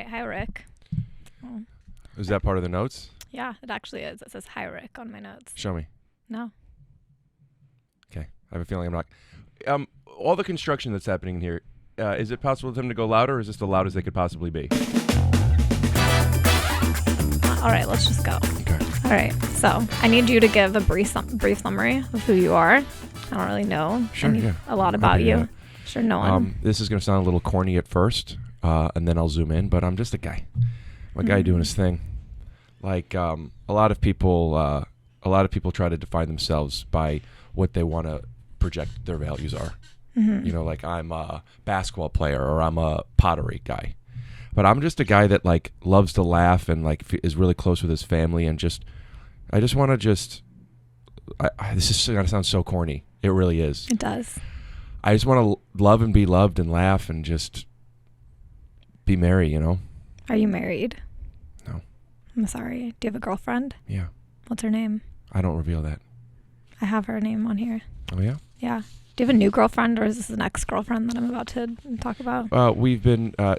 Hi, Rick. Oh. Is that part of the notes? Yeah, it actually is. It says hi, Rick on my notes. Show me. No. Okay. I have a feeling I'm not. All the construction that's happening here, is it possible for them to go louder, or is this the loudest they could possibly be? All right, let's just go. Okay. All right. So I need you to give a brief summary of who you are. I don't really know a lot about you. Yeah. Sure, no one. This is going to sound a little corny at first, and then I'll zoom in, but I'm just a guy. I'm a guy doing his thing. Like a lot of people try to define themselves by what they want to project their values are. Mm-hmm. You know, like I'm a basketball player or I'm a pottery guy. But I'm just a guy that like loves to laugh and like is really close with his family and I just want to this is going to sound so corny. It really is. It does. I just want to love and be loved and laugh and just be merry, you know? Are you married? No. I'm sorry. Do you have a girlfriend? Yeah. What's her name? I don't reveal that. I have her name on here. Oh, yeah? Yeah. Do you have a new girlfriend, or is this an ex-girlfriend that I'm about to talk about?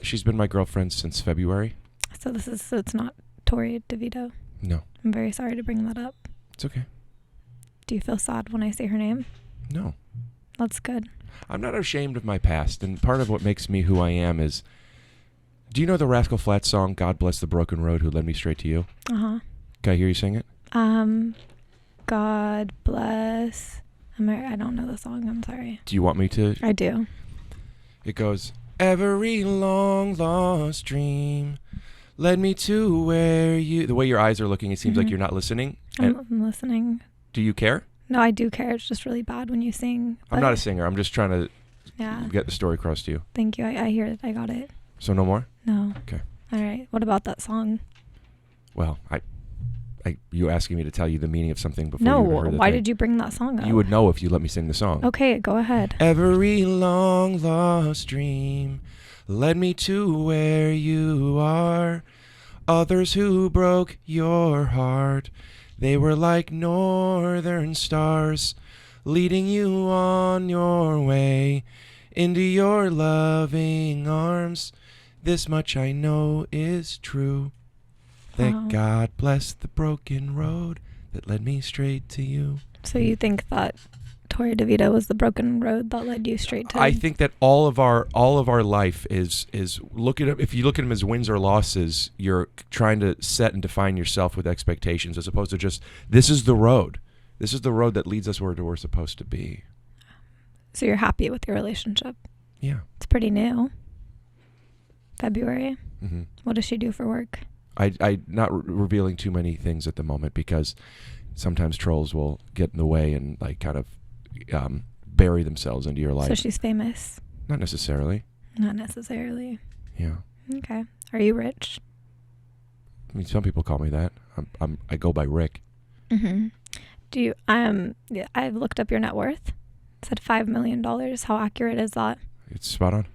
She's been my girlfriend since February. So it's not Tori DeVito? No. I'm very sorry to bring that up. It's okay. Do you feel sad when I say her name? No. That's good. I'm not ashamed of my past, and part of what makes me who I am is, do you know the Rascal Flatts song, God Bless the Broken Road Who Led Me Straight to You? Uh-huh. Can I hear you sing it? God bless... I don't know the song, I'm sorry. Do you want me to? I do. It goes, every long lost dream led me to where you... The way your eyes are looking, it seems like you're not listening. I'm listening. Do you care? No, I do care. It's just really bad when you sing. I'm not a singer. I'm just trying to Yeah. get the story across to you. Thank you. I hear it. I got it. So no more? No. Okay. All right. What about that song? Well, you asking me to tell you the meaning of something before No, you even heard the why thing. did you bring that song up? You would know if you let me sing the song. Okay, go ahead. Every long lost dream led me to where you are. Others who broke your heart, they were like northern stars, leading you on your way into your loving arms. This much I know is true, that God blessed the broken road that led me straight to you. So you think that Tori DeVito was the broken road that led you straight to... I think that all of our life is look at it. If you look at them as wins or losses, you're trying to set and define yourself with expectations, as opposed to just, this is the road. This is the road that leads us where we're supposed to be. So you're happy with your relationship? Yeah. It's pretty new. February. Mm-hmm. What does she do for work? I not revealing too many things at the moment because sometimes trolls will get in the way and like kind of bury themselves into your life. So she's famous? Not necessarily. Not necessarily. Yeah. Okay. Are you rich? I mean, some people call me that. I go by Rick. Mm-hmm. Do you? I've looked up your net worth. It said $5 million. How accurate is that? It's spot on.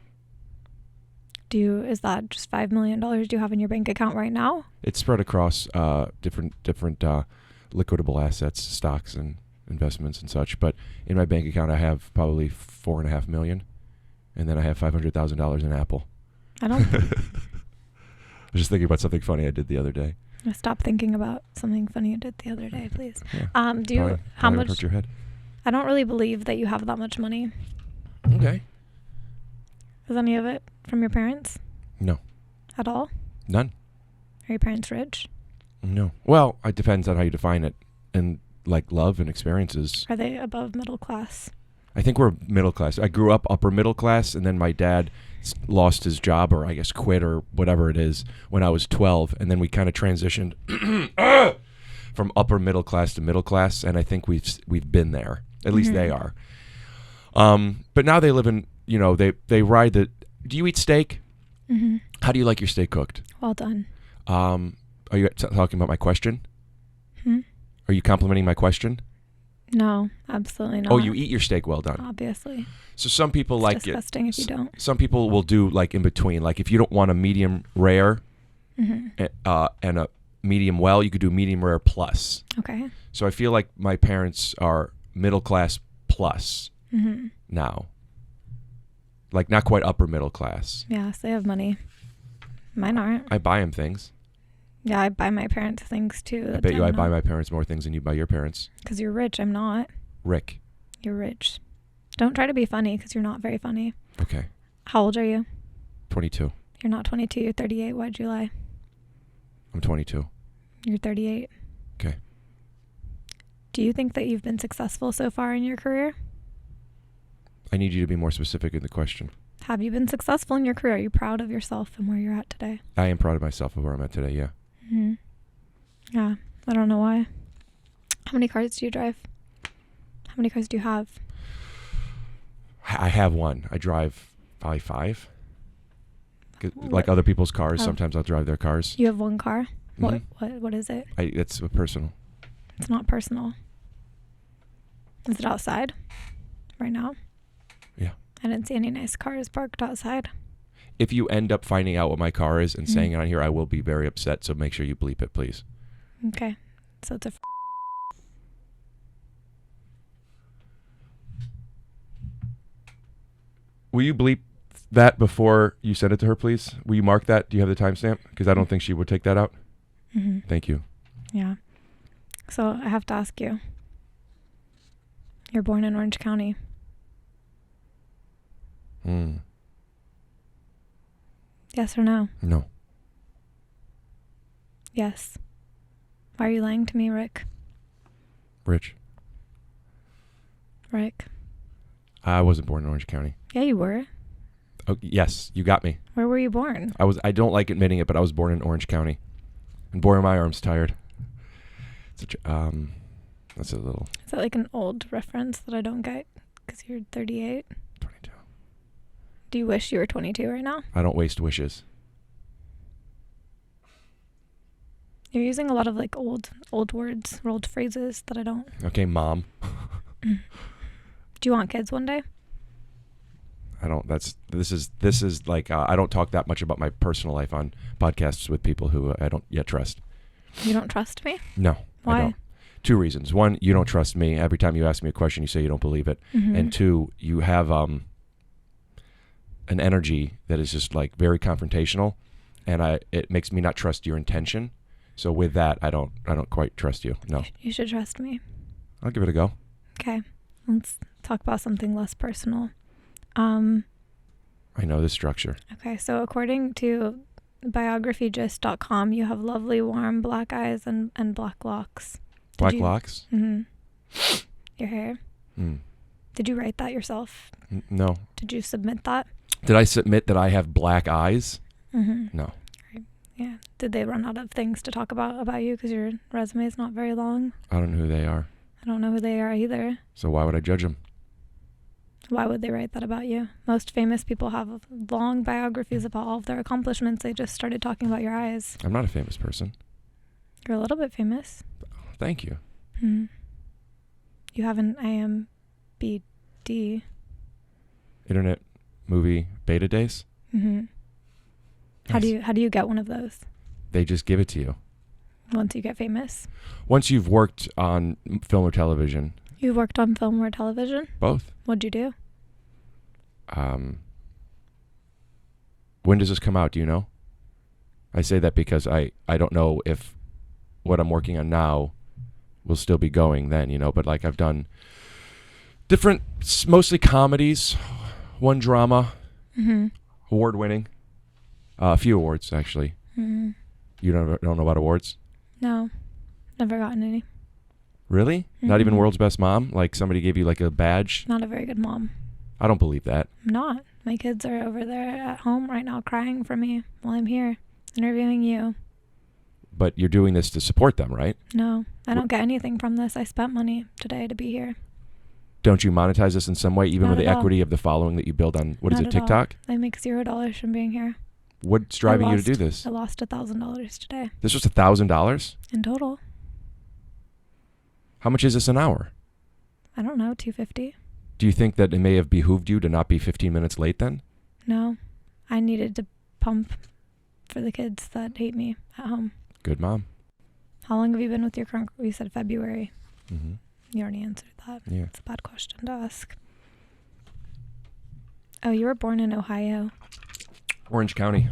Is that just $5 million do you have in your bank account right now? It's spread across different liquidable assets, stocks and investments and such. But in my bank account, I have probably $4.5 million, and then I have $500,000 in Apple. I don't. I was just thinking about something funny I did the other day. Stop thinking about something funny you did the other day, please. Yeah. Do you? How much? Hurt your head. I don't really believe that you have that much money. Okay. Is any of it from your parents? No. At all? None. Are your parents rich? No. Well, it depends on how you define it. And like love and experiences. Are they above middle class? I think we're middle class. I grew up upper middle class, and then my dad lost his job, or I guess quit, or whatever it is, when I was 12. And then we kind of transitioned from upper middle class to middle class, and I think we've been there. At least they are. But now they live in, they ride the... Do you eat steak? Mm-hmm. How do you like your steak cooked? Well done. Are you talking about my question? Hmm? Are you complimenting my question? No, absolutely not. Oh, you eat your steak well done. Obviously. So some people It's like disgusting if you don't. Some people will do like in between. Like if you don't want a medium rare and a medium well, you could do medium rare plus. Okay. So I feel like my parents are middle class plus now. Like not quite upper middle class. Yes, they have money. Mine aren't. I buy him things. Yeah, I buy my parents things too. I bet you I buy my parents more things than you buy your parents. Because you're rich. I'm not. Rick. You're rich. Don't try to be funny because you're not very funny. Okay. How old are you? 22. You're not 22. You're 38. Why'd you lie? I'm 22. You're 38. Okay. Do you think that you've been successful so far in your career? I need you to be more specific in the question. Have you been successful in your career? Are you proud of yourself and where you're at today? I am proud of myself of where I'm at today, yeah. Mm-hmm. Yeah. I don't know why. How many cars do you drive? How many cars do you have? I have one. I drive probably 5. Like other people's cars, sometimes I'll drive their cars. You have one car? Mm-hmm. What is it? It's personal. It's not personal. Is it outside right now? Yeah. I didn't see any nice cars parked outside. If you end up finding out what my car is and saying it on here, I will be very upset, so make sure you bleep it, please. Okay. So it's a... Will you bleep that before you send it to her, please? Will you mark that? Do you have the timestamp? Because I don't think she would take that out. Mm-hmm. Thank you. Yeah. So I have to ask you. You're born in Orange County. Yes or no? No. Yes. Why are you lying to me, Rick? Rich. Rick. I wasn't born in Orange County. Yeah, you were. Oh, yes, you got me. Where were you born? I don't like admitting it, but I was born in Orange County. And boy, are my arms tired. That's a little... Is that like an old reference that I don't get? Because you're 38? 22. Do you wish you were 22 right now? I don't waste wishes. You're using a lot of like old words, old phrases that I don't. Okay, Mom. Do you want kids one day? I don't. This is like I don't talk that much about my personal life on podcasts with people who I don't yet trust. You don't trust me? No. Why? I don't. 2 reasons. 1, you don't trust me. Every time you ask me a question, you say you don't believe it. Mm-hmm. And 2, you have an energy that is just like very confrontational, and it makes me not trust your intention. So with that, I don't quite trust you. No. You should trust me. I'll give it a go. Okay. Let's talk about something less personal. I know this structure. Okay, so according to biographygist.com, you have lovely, warm black eyes and black locks. Black locks? Mm-hmm. Your hair. Mm. Did you write that yourself? No. Did you submit that? Did I submit that I have black eyes? Mm-hmm. No. Right. Yeah. Did they run out of things to talk about you because your resume is not very long? I don't know who they are. I don't know who they are either. So why would I judge them? Why would they write that about you? Most famous people have long biographies about all of their accomplishments. They just started talking about your eyes. I'm not a famous person. You're a little bit famous. Thank you. Hmm. You have an IMBD. Internet movie beta days? Mm-hmm. Nice. How do you get one of those? They just give it to you. Once you get famous? Once you've worked on film or television. You've worked on film or television? Both. What'd you do? When does this come out? Do you know? I say that because I don't know if what I'm working on now will still be going then, but like I've done different, mostly comedies, one drama, Mm-hmm. award winning, a few awards actually. Mm-hmm. You don't know about awards? No, never gotten any. Really? Mm-hmm. Not even World's Best Mom? Like somebody gave you like a badge? Not a very good mom. I don't believe that. I'm not. My kids are over there at home right now crying for me while I'm here interviewing you. But you're doing this to support them, right? No, I don't get anything from this. I spent money today to be here. Don't you monetize this in some way, even Not with the at all. equity of the following that you build on, what is Not it, at all. TikTok? I make $0 from being here. What's driving you to do this? I lost $1,000 today This was $1,000? in total. How much is this an hour? I don't know, $250. Do you think that it may have behooved you to not be 15 minutes late then? No, I needed to pump for the kids that hate me at home. Good mom. How long have you been with your current? You said February. Mm-hmm. You already answered that. Yeah. It's a bad question to ask. Oh, you were born in Ohio. Orange County.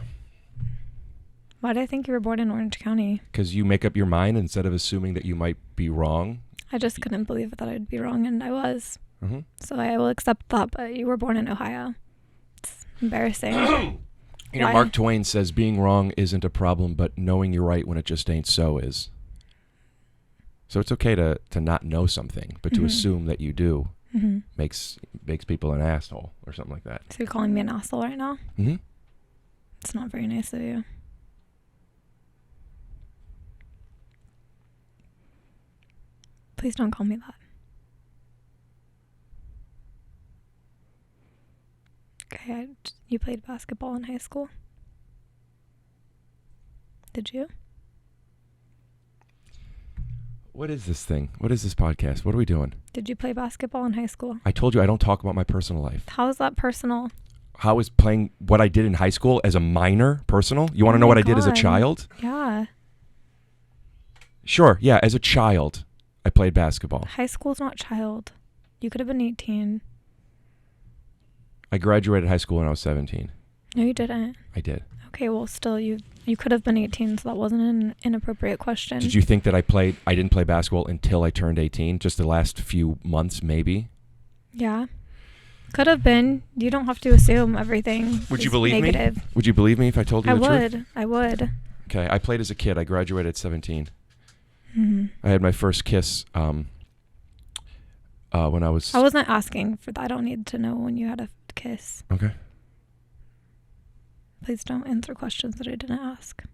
Why did I think you were born in Orange County? Because you make up your mind instead of assuming that you might be wrong. I just couldn't believe that I'd be wrong, and I was. Mm-hmm. So I will accept that, but you were born in Ohio. It's embarrassing. You know, Why? Mark Twain says being wrong isn't a problem, but knowing you're right when it just ain't so is. So it's okay to not know something, but to assume that you do makes people an asshole or something like that. So you're calling me an asshole right now? Mm-hmm. It's not very nice of you. Please don't call me that. Okay, you played basketball in high school? Did you? What is this thing? What is this podcast? What are we doing? Did you play basketball in high school? I told you I don't talk about my personal life. How is that personal? How is playing what I did in high school as a minor personal? You want to know what I did as a child? Yeah. Sure, yeah, as a child, I played basketball. High school's not child. You could have been 18. I graduated high school when I was 17. No, you didn't. I did. Okay, well, still, you could have been 18, so that wasn't an inappropriate question. Did you think that I didn't play basketball until I turned 18? Just the last few months, maybe? Yeah. Could have been. You don't have to assume everything. Would you is believe negative. me? Would you believe me if I told you the truth? I would. Okay, I played as a kid. I graduated at 17. Mm-hmm. I had my first kiss when I was... I wasn't asking for that. I don't need to know when you had a kiss. Okay. Please don't answer questions that I didn't ask.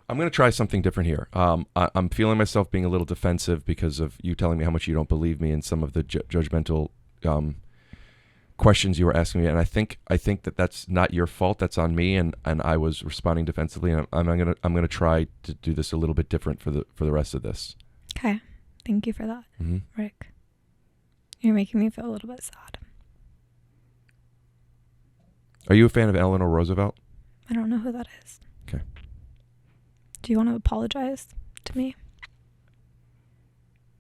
I'm going to try something different here. I'm feeling myself being a little defensive because of you telling me how much you don't believe me and some of the judgmental questions you were asking me. And I think that that's not your fault. That's on me. And I was responding defensively. And I'm going to try to do this a little bit different for the rest of this. Okay. Thank you for that, Mm-hmm. Rick. You're making me feel a little bit sad. Are you a fan of Eleanor Roosevelt? I don't know who that is. Okay. Do you want to apologize to me?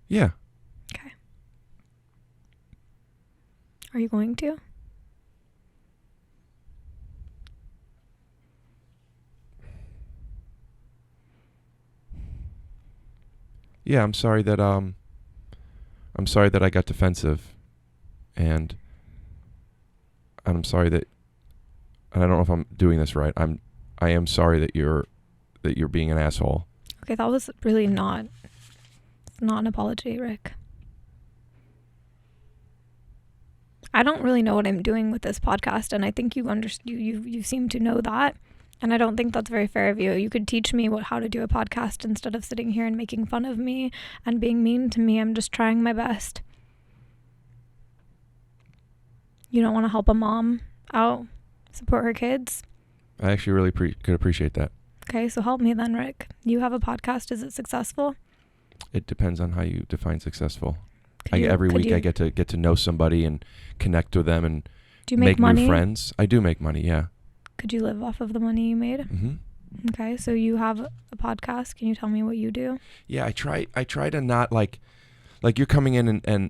Yeah. Okay. Are you going to? Yeah, I'm sorry that I got defensive, and I'm sorry that, and I don't know if I'm doing this right. I am sorry that you're being an asshole. Okay, that was really not an apology, Rick. I don't really know what I'm doing with this podcast, and I think you seem to know that, and I don't think that's very fair of you. You could teach me how to do a podcast instead of sitting here and making fun of me and being mean to me. I'm just trying my best. You don't want to help a mom out, support her kids? I actually really could appreciate that. Okay, so help me then, Rick. You have a podcast. Is it successful? It depends on how you define successful. Could Every week you, I get to know somebody and connect with them and do you make money? New friends. I do make money, yeah. Could you live off of the money you made? Mm-hmm. Okay, so you have a podcast. Can you tell me what you do? Yeah, I try to not like you're coming in and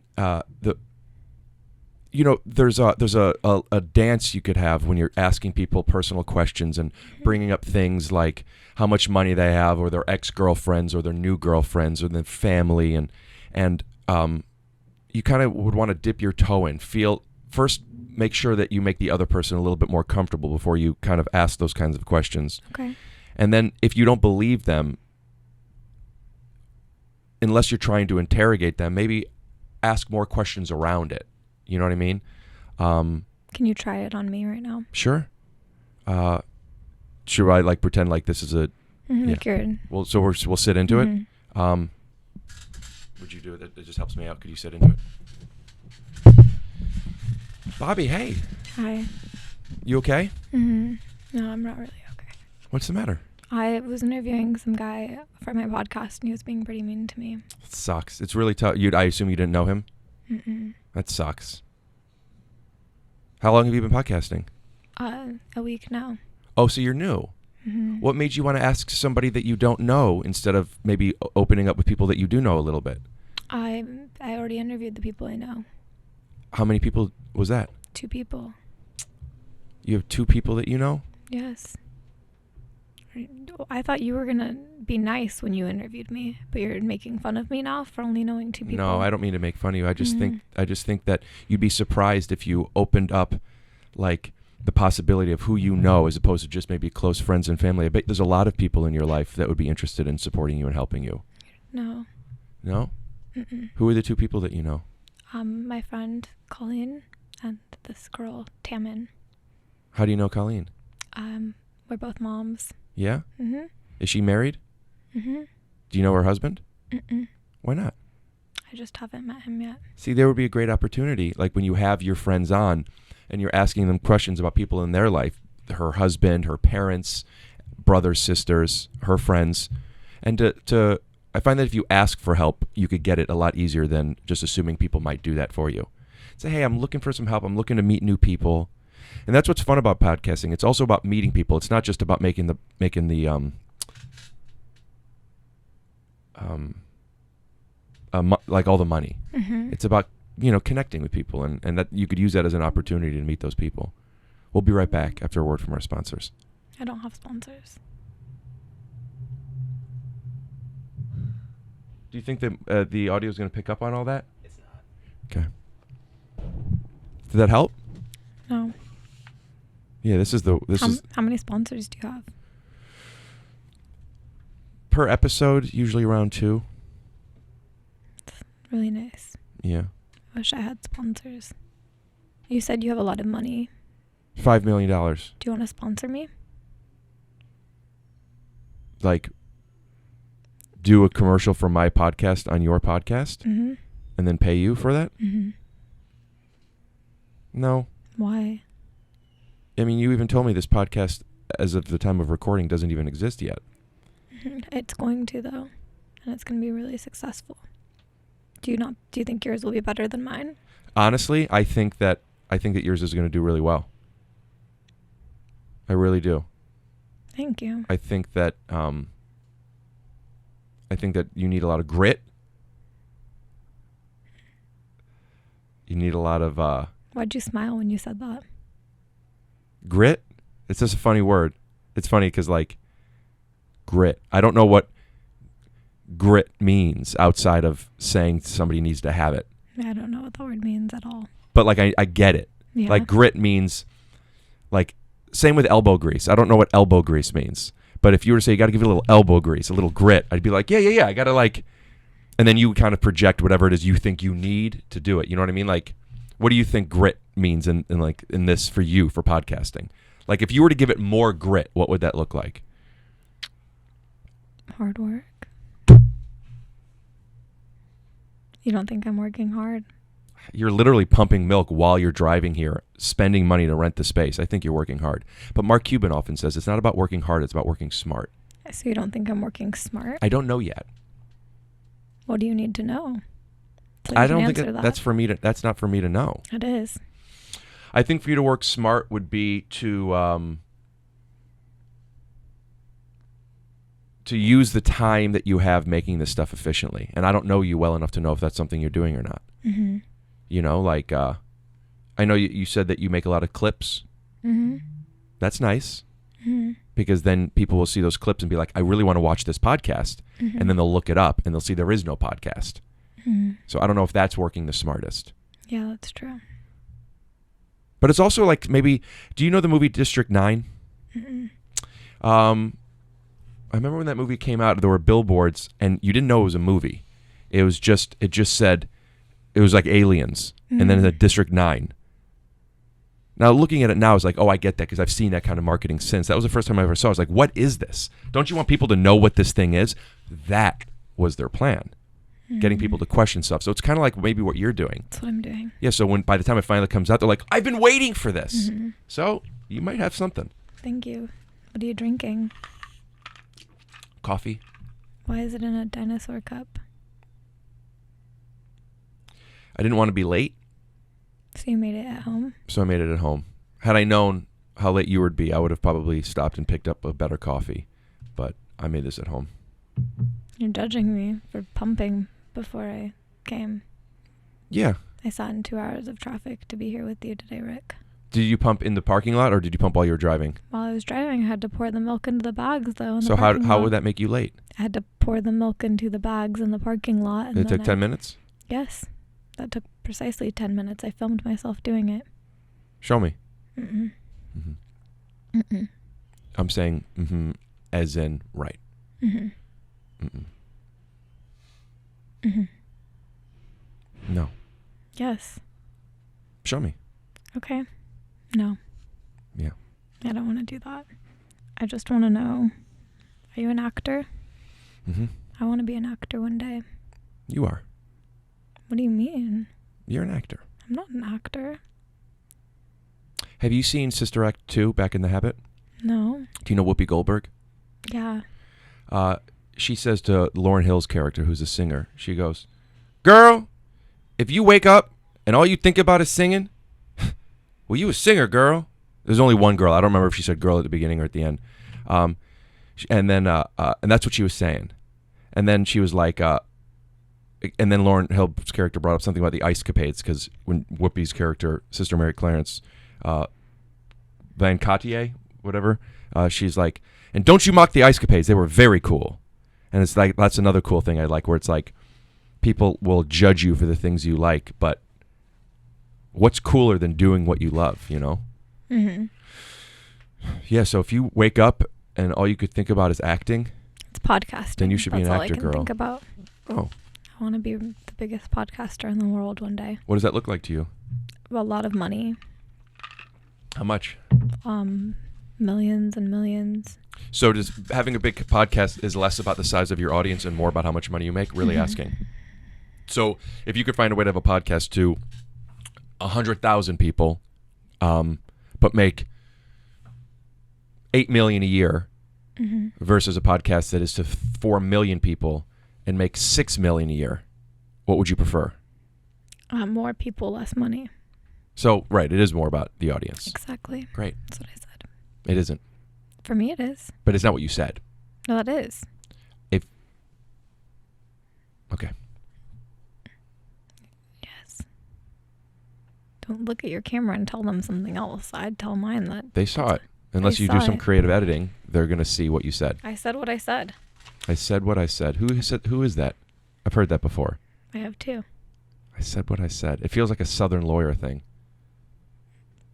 there's a dance you could have when you're asking people personal questions and bringing up things like how much money they have or their ex-girlfriends or their new girlfriends or their family and you kind of would want to dip your toe in. First, make sure that you make the other person a little bit more comfortable before you kind of ask those kinds of questions. Okay. And then if you don't believe them, unless you're trying to interrogate them, maybe ask more questions around it. You know what I mean? Can you try it on me right now? Sure. Should I pretend like this is a... Mm-hmm, yeah. Good. Well, so we'll sit into it. Would you do it? It just helps me out. Could you sit into it? Bobby, hey. Hi. You okay? Mm-hmm. No, I'm not really okay. What's the matter? I was interviewing some guy for my podcast, and he was being pretty mean to me. It sucks. It's really tough. I assume you didn't know him? Mm-mm. That sucks. How long have you been podcasting? A week now. Oh, so you're new. Mm-hmm. What made you want to ask somebody that you don't know instead of maybe opening up with people that you do know a little bit? I already interviewed the people I know. How many people was that? 2 people. You have 2 people that you know? Yes. I thought you were going to be nice when you interviewed me, but you're making fun of me now for only knowing 2 people. No, I don't mean to make fun of you. I just think that you'd be surprised if you opened up like the possibility of who you know as opposed to just maybe close friends and family. I bet there's a lot of people in your life that would be interested in supporting you and helping you. No. No? Mm-mm. Who are the 2 people that you know? My friend Colleen and this girl Tamin. How do you know Colleen? We're both moms. Yeah? Mhm. Is she married? Mhm. Do you know her husband? Mm-mm. Why not? I just haven't met him yet. See, there would be a great opportunity, like when you have your friends on and you're asking them questions about people in their life, her husband, her parents, brothers, sisters, her friends. And I find that if you ask for help, you could get it a lot easier than just assuming people might do that for you. Say, hey, I'm looking for some help. I'm looking to meet new people. And that's what's fun about podcasting. It's also about meeting people. It's not just about making the like all the money. Mm-hmm. It's about, connecting with people, and that you could use that as an opportunity to meet those people. We'll be right back after a word from our sponsors. I don't have sponsors. Do you think that the audio is going to pick up on all that? It's not. Okay. Did that help? No. Yeah, this is how many sponsors do you have? Per episode, usually around 2. Really nice. Yeah. I wish I had sponsors. You said you have a lot of money. $5 million. Do you want to sponsor me? Like, do a commercial for my podcast on your podcast, Mm-hmm. and then pay you for that? Mm-hmm. No. Why? I mean, you even told me this podcast, as of the time of recording, doesn't even exist yet. It's going to, though, and it's going to be really successful. Do you think yours will be better than mine? Honestly, I think that yours is going to do really well. I really do. Thank you. I think that you need a lot of grit. You need a lot of Why'd you smile when you said that? grit. It's just a funny word. It's funny because, like, grit. I don't know what grit means outside of saying somebody needs to have it. I don't know what the word means at all. But, like, I get it. Yeah. Like, grit means, like, same with elbow grease. I don't know what elbow grease means. But if you were to say you got to give it a little elbow grease, a little grit, I'd be like, yeah. I got to, like, and then you kind of project whatever it is you think you need to do it. You know what I mean? Like, what do you think grit means in this for you, for podcasting? Like, if you were to give it more grit, what would that look like? Hard work. You don't think I'm working hard? You're literally pumping milk while you're driving here, spending money to rent the space. I think you're working hard. But Mark Cuban often says it's not about working hard, it's about working smart. So you don't think I'm working smart? I don't know yet. What do you need to know? So I don't think that's not for me to know. It is. I think for you to work smart would be to use the time that you have making this stuff efficiently. And I don't know you well enough to know if that's something you're doing or not. Mm-hmm. You know, like, I know you said that you make a lot of clips. Mm-hmm. That's nice. Mm-hmm. Because then people will see those clips and be like, I really want to watch this podcast. Mm-hmm. And then they'll look it up and they'll see there is no podcast. Mm-hmm. So I don't know if that's working the smartest. Yeah, that's true. But it's also like, maybe, do you know the movie District 9? Mm-mm. I remember when that movie came out, there were billboards and you didn't know it was a movie. It just said, it was like Aliens. Mm-hmm. And then the District 9. Now, looking at it now, it's like, oh, I get that because I've seen that kind of marketing since. That was the first time I ever saw it. I was like, what is this? Don't you want people to know what this thing is? That was their plan, getting people to question stuff. So it's kind of like maybe what you're doing. That's what I'm doing. Yeah, so by the time it finally comes out, they're like, I've been waiting for this. Mm-hmm. So you might have something. Thank you. What are you drinking? Coffee. Why is it in a dinosaur cup? I didn't want to be late. So you made it at home? So I made it at home. Had I known how late you would be, I would have probably stopped and picked up a better coffee. But I made this at home. You're judging me for pumping before I came. Yeah. I sat in 2 hours of traffic to be here with you today, Rick. Did you pump in the parking lot or did you pump while you were driving? While I was driving, I had to pour the milk into the bags, though. So how would that make you late? I had to pour the milk into the bags in the parking lot. And it took 10 minutes? Yes. That took precisely 10 minutes. I filmed myself doing it. Show me. Mm-mm. Mm-hmm. Mm-mm. I'm saying mm-hmm as in right. Mm-hmm. Mm-mm. Mm-hmm. No. Yes. Show me. Okay. No. Yeah. I don't want to do that. I just want to know, are you an actor? Mm-hmm. I want to be an actor one day. You are. What do you mean? You're an actor. I'm not an actor. Have you seen Sister Act 2, Back in the Habit? No. Do you know Whoopi Goldberg? Yeah. She says to Lauryn Hill's character, who's a singer, she goes, "Girl, if you wake up and all you think about is singing, well, you a singer, girl." There's only one girl. I don't remember if she said girl at the beginning or at the end. And that's what she was saying. And then she was like, and then Lauryn Hill's character brought up something about the Ice Capades, because when Whoopi's character, Sister Mary Clarence, Van Cotier, whatever, she's like, "And don't you mock the Ice Capades. They were very cool." And it's like, that's another cool thing I like, where it's like, people will judge you for the things you like, but what's cooler than doing what you love, you know? Mm-hmm. Yeah, so if you wake up and all you could think about is acting, it's podcasting. Then you should be an actor, girl. That's all I can think about. Oh. I want to be the biggest podcaster in the world one day. What does that look like to you? A lot of money. How much? Millions and millions. So does having a big podcast is less about the size of your audience and more about how much money you make? Really asking. So if you could find a way to have a podcast to 100,000 people, but make 8 million a year, versus a podcast that is to 4 million people and make 6 million a year, what would you prefer? More people, less money. So, right, it is more about the audience. Exactly. Great. That's what I said. It isn't. For me, it is. But it's not what you said. No, that is. Okay. Yes. Don't look at your camera and tell them something else. I'd tell mine that. They saw it. Unless you do some creative editing, they're going to see what you said. I said what I said. I said what I said. Who is that? I've heard that before. I have too. I said what I said. It feels like a Southern lawyer thing.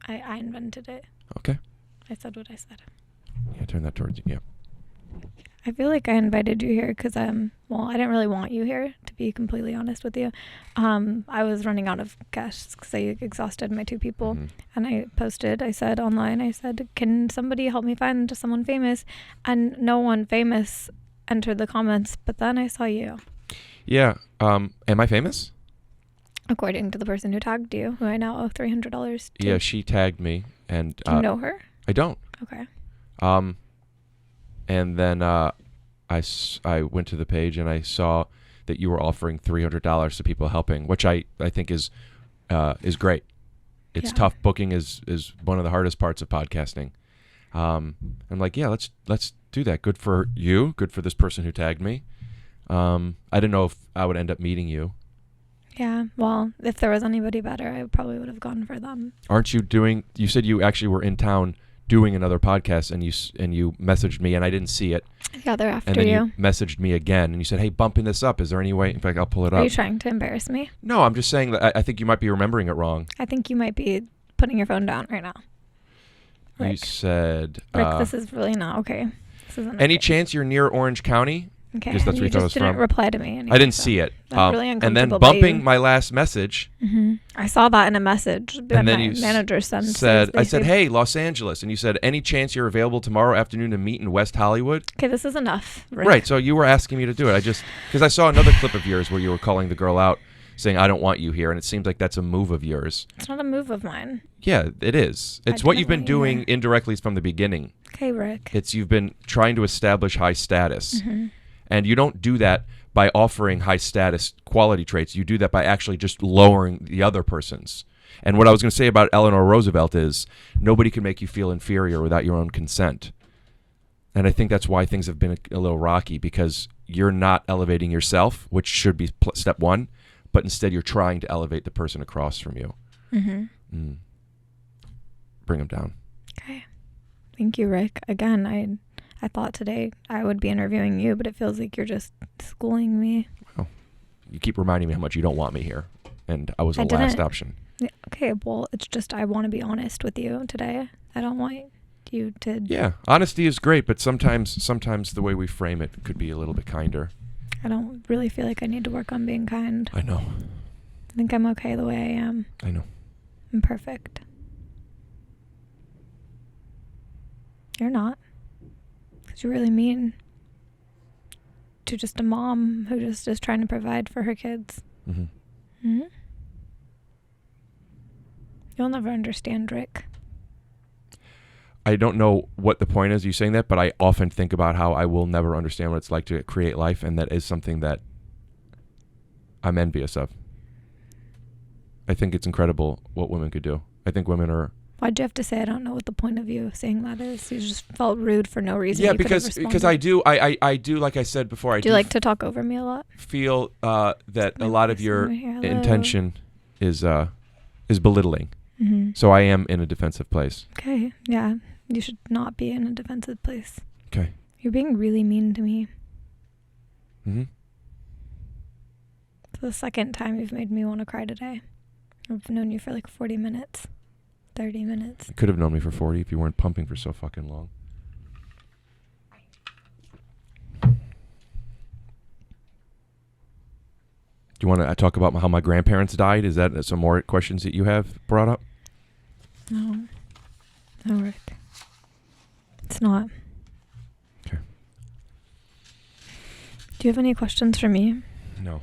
I invented it. Okay. I said what I said. Yeah, turn that towards you. Yeah. I feel like I invited you here because I didn't really want you here, to be completely honest with you. I was running out of guests because I exhausted my 2 people. And I said online, can somebody help me find someone famous? And no one famous entered the comments, but then I saw you. Yeah. Am I famous? According to the person who tagged you, who I now owe $300 to. Yeah, she tagged me. And Do you know her? I don't. Okay. And then I went to the page and I saw that you were offering $300 to people helping, which I think is great. It's tough. Booking is one of the hardest parts of podcasting. I'm like, yeah, let's do that. Good for you. Good for this person who tagged me. I didn't know if I would end up meeting you. Yeah. Well, if there was anybody better, I probably would have gone for them. Aren't you doing? You said you actually were in town doing another podcast, and you messaged me, and I didn't see it. Yeah, they're after you. And then you messaged me again, and you said, "Hey, bumping this up. Is there any way?" In fact, I'll pull it up. Are you trying to embarrass me? No, I'm just saying that I think you might be remembering it wrong. I think you might be putting your phone down right now. Rick. You said, Rick, this is really not okay. This isn't any okay. chance you're near Orange County? Okay. Because that's where you thought it was didn't from. reply to me. Anyway, I didn't see it. That's really and then uncomfortable bumping my last message. I saw that in a message that And then my you manager sends. said, I said, "Hey, Los Angeles," and you said, "Any chance you're available tomorrow afternoon to meet in West Hollywood?" Okay, this is enough. Rick. Right. So you were asking me to do it. Because I saw another clip of yours where you were calling the girl out, saying, "I don't want you here," and it seems like that's a move of yours. It's not a move of mine. Yeah, it is. It's what you've been doing indirectly from the beginning. Okay, Rick. You've been trying to establish high status. And you don't do that by offering high status quality traits. You do that by actually just lowering the other person's. And what I was going to say about Eleanor Roosevelt is nobody can make you feel inferior without your own consent. And I think that's why things have been a little rocky, because you're not elevating yourself, which should be step one, but instead you're trying to elevate the person across from you. bring them down. Okay. Thank you, Rick. Again, I thought today I would be interviewing you, but it feels like you're just schooling me. Well, you keep reminding me how much you don't want me here, and I was the last option. Yeah, okay, well, it's just I want to be honest with you today. I don't want you to... Yeah, honesty is great, but sometimes the way we frame it could be a little bit kinder. I don't really feel like I need to work on being kind. I know. I think I'm okay the way I am. I know. I'm perfect. You're not. Because you're really mean to just a mom who just is trying to provide for her kids. Mm-hmm. Mm-hmm. You'll never understand, Rick. I don't know what the point is you saying that, but I often think about how I will never understand what it's like to create life, and that is something that I'm envious of. I think it's incredible what women could do. I think women are... Why'd you have to say I don't know what the point of you saying that is? You just felt rude for no reason. Yeah, because I do, like I said before, do you like to talk over me a lot? Feel that a lot of your intention is belittling. Mm-hmm. So I am in a defensive place. Okay, yeah. You should not be in a defensive place. Okay. You're being really mean to me. Mm-hmm. It's the second time you've made me want to cry today. I've known you for like 40 minutes. 30 minutes. You could have known me for 40 if you weren't pumping for so fucking long. Do you want to talk about how my grandparents died? Is that some more questions that you have brought up? No. No, Rick. It's not. Okay. Do you have any questions for me? No.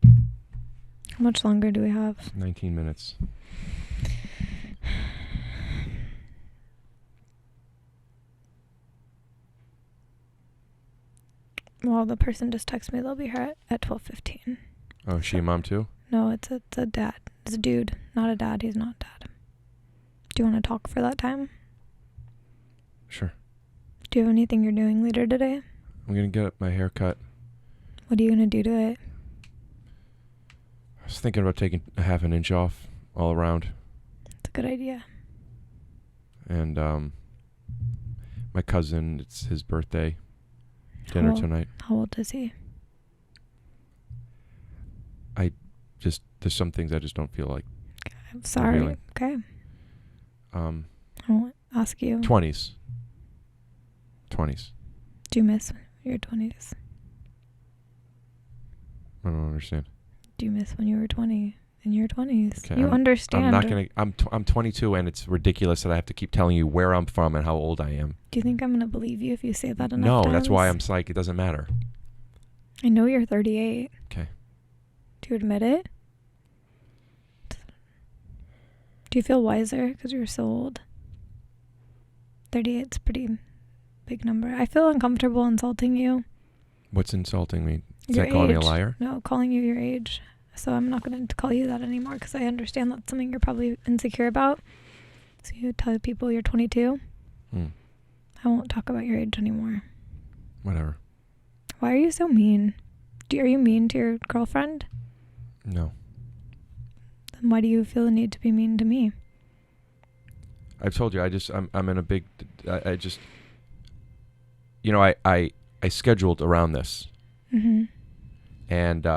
How much longer do we have? 19 minutes. Well, the person just texted me they'll be here at 12:15. Oh, is she a mom too? No, it's a dad. It's a dude, not a dad. He's not dad. Do you want to talk for that time? Sure. Do you have anything you're doing later today? I'm going to get my hair cut. What are you going to do to it? I was thinking about taking a half an inch off all around. It's a good idea. And my cousin, it's his birthday. Dinner tonight. How old is he? There's some things I just don't feel like. Okay, I'm sorry. Revealing. Okay. I won't ask you. 20s. Do you miss your 20s? I don't understand. Do you miss when you were 20? In your 20s? Okay, You understand. I'm not gonna. I'm 22, and it's ridiculous that I have to keep telling you where I'm from and how old I am. Do you think I'm gonna believe you if you say that enough No, times? that's why I'm psyched. It doesn't matter. I know you're 38. Okay. Do you admit it? Do you feel wiser because you're so old? 38's a pretty big number. I feel uncomfortable insulting you. What's insulting me? Is Your that calling me a age. liar? No, calling you your age. So I'm not going to call you that anymore because I understand that's something you're probably insecure about. So you tell people you're 22. I won't talk about your age anymore. Whatever. Why are you so mean? Are you mean to your girlfriend? No. Then why do you feel the need to be mean to me? I've told you. I'm in a big. I just. You know, I scheduled around this. Mm-hmm. And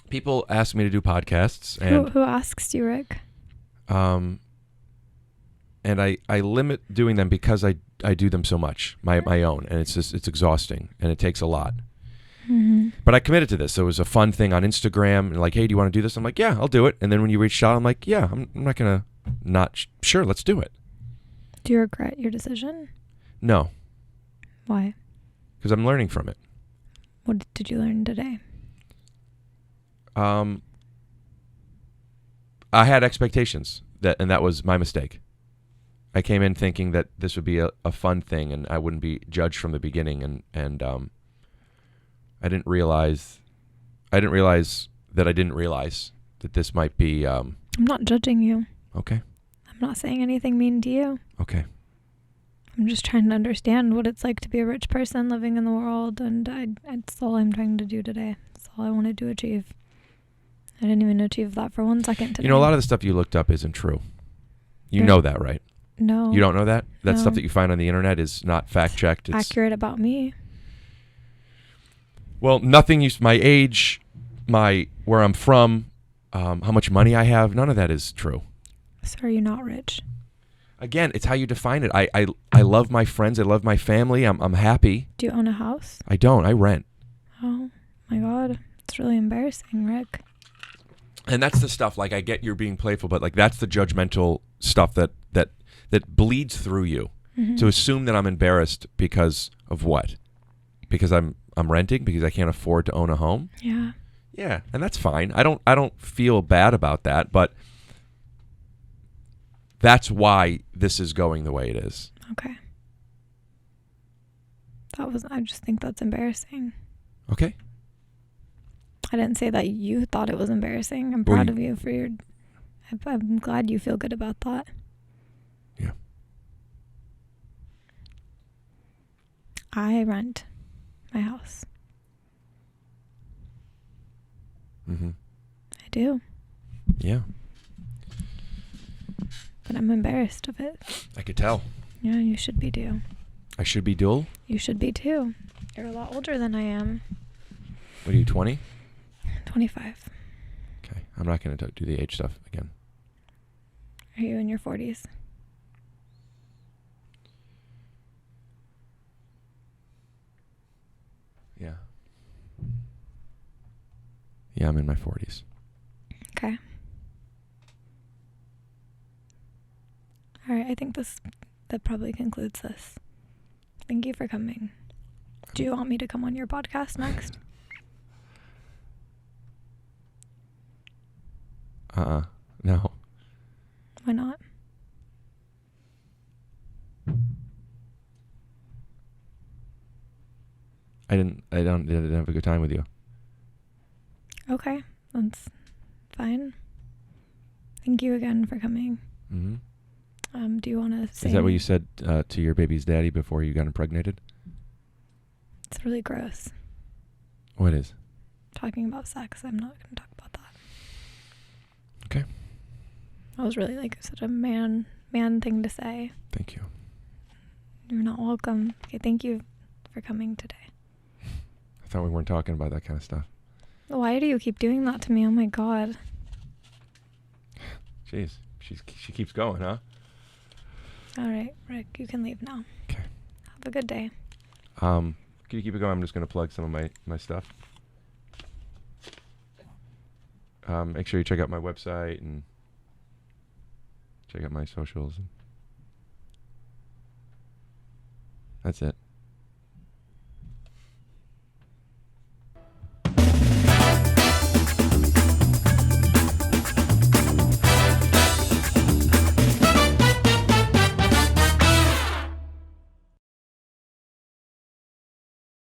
people ask me to do podcasts, and Who asks you, Rick? and I limit doing them because I do them so much, my own, and it's exhausting and it takes a lot. Mm-hmm. But I committed to this. So it was a fun thing on Instagram, and like, hey, do you want to do this? I'm like, yeah, I'll do it. And then when you reached out, I'm like, yeah, I'm not gonna sure, let's do it. Do you regret your decision? No, Why? because I'm learning from it. What did you learn today? I had expectations and that was my mistake. I came in thinking that this would be a fun thing and I wouldn't be judged from the beginning, and I didn't realize that I didn't realize that this might be I'm not judging you. okay. I'm not saying anything mean to you. Okay. I'm just trying to understand what it's like to be a rich person living in the world, and that's all I'm trying to do today. That's all I wanted to achieve. I didn't even achieve that for 1 second today. You know, a lot of the stuff you looked up isn't true. You Yeah. know that, right? No. You don't know that? That No. stuff that you find on the internet is not fact-checked. It's accurate about me. Well, nothing. My age, where I'm from, how much money I have, none of that is true. So are you not rich? Again, it's how you define it. I love my friends. I love my family. I'm happy. Do you own a house? I don't. I rent. Oh my God. It's really embarrassing, Rick. And that's the stuff, like, I get you're being playful, but like that's the judgmental stuff that bleeds through you. Mm-hmm. To assume that I'm embarrassed because of what? Because I'm renting, because I can't afford to own a home? Yeah. Yeah, and that's fine. I don't feel bad about that, but that's why this is going the way it is. Okay. I just think that's embarrassing. Okay. I didn't say that you thought it was embarrassing. I'm proud of you for your... I'm glad you feel good about that. Yeah. I rent my house. Mm-hmm. I do. Yeah. But I'm embarrassed of it. I could tell. Yeah, you should be too. I should be dual? You should be too. You're a lot older than I am. What are you, 20? 25. Okay. I'm not going to do the age stuff again. Are you in your 40s? Yeah. Yeah, I'm in my 40s. Okay. All right, I think that probably concludes this. Thank you for coming. Do you want me to come on your podcast next? No. Why not? I didn't have a good time with you. Okay, that's fine. Thank you again for coming. Mm-hmm. Do you want to say... Is that what you said to your baby's daddy before you got impregnated? It's really gross. What is? Talking about sex. I'm not going to talk about that. Okay. That was really like such a man thing to say. Thank you. You're not welcome. Okay, thank you for coming today. I thought we weren't talking about that kind of stuff. Why do you keep doing that to me? Oh my God. Jeez. She keeps going, huh? All right, Rick, you can leave now. Okay. Have a good day. Can you keep it going? I'm just going to plug some of my stuff. Make sure you check out my website and check out my socials. That's it.